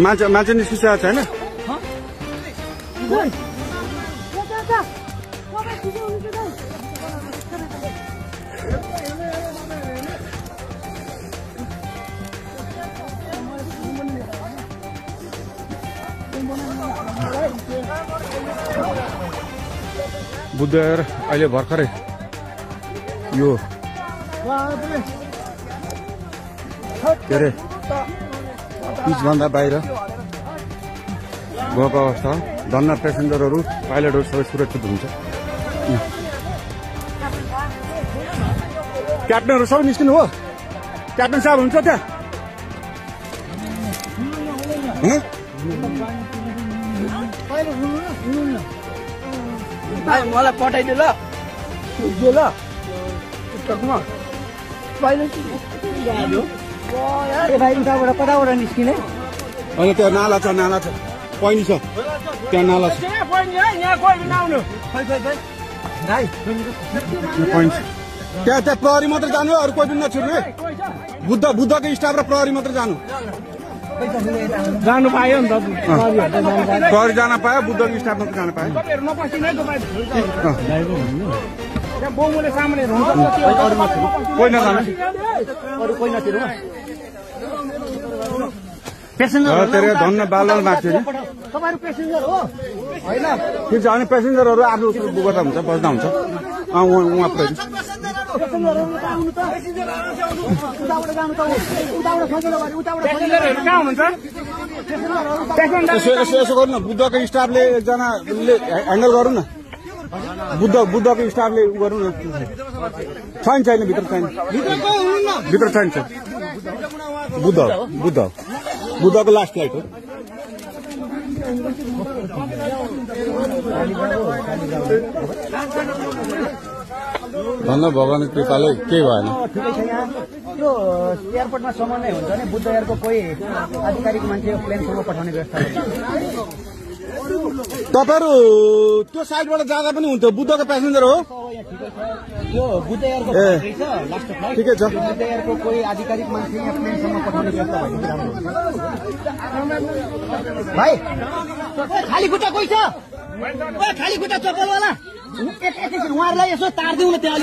मान्छे निस्किसकेको छैन। बुद्धविहार अहिले भर्खरै यो के अरे पिचभन्दा बाहिर गएको अवस्था हो। धन्न पेसेन्जरहरू पाइलटहरू सबै सुरक्षित हुन्छ। क्याप्टनहरू सबै निस्किनु हो। क्याप्टन साहब हुन्छ त्यहाँ? मलाई पठाइदियो ल कताबाट निस्किने? अनि त्यहाँ नाला छ, पैनी छ, त्यहाँ नाला छ, त्यहाँ प्रहरी मात्र जानु, अरू कोही पनि नछुट्नु है। बुद्धको स्टाफ र प्रहरी मात्र जानु पायो नि त। प्रहरी जान पायो, बुद्धको स्टाफ मात्र जान पायो। कोही नजानु, धन्न बालवाल माग्थ्यो नि। ठिक छ, अनि पेसेन्जरहरू आफ्नो गर्दा हुन्छ, बस्दा हुन्छ। उहाँ पुऱ्याइदिनु। यसो गर्नु न, बुद्धको स्टाफले एकजनाले ह्यान्डल गरौँ न। बुद्धको स्टाफले गरौँ न। छैन भित्र छैन। बुद्धको लास्ट फ्लाइट हो। धन्न भगवानको कृपाले केही भएन। यो एयरपोर्टमा समन्वय हुन्छ नि, बुद्ध एयरको कोही आधिकारिक मान्छे प्लेनसम्म पठाउने व्यवस्था। तपाईँहरू त्यो साइडबाट जाँदा पनि हुन्थ्यो। बुद्धको प्यासेन्जर हो यो बुद्ध एयरको लास्ट फ्लाइट। ठिकै छ। बुद्ध एयरको कोही आधिकारिक मान्छे यहाँ प्लेनसम्म पठाउने व्यवस्था भएको राम्रो। भाइ खाली खुट्टा कोही छ? खाली खुट्टा चप्पलवाला उहाँहरूलाई यसो तारिदिउँ न त्यहाँ।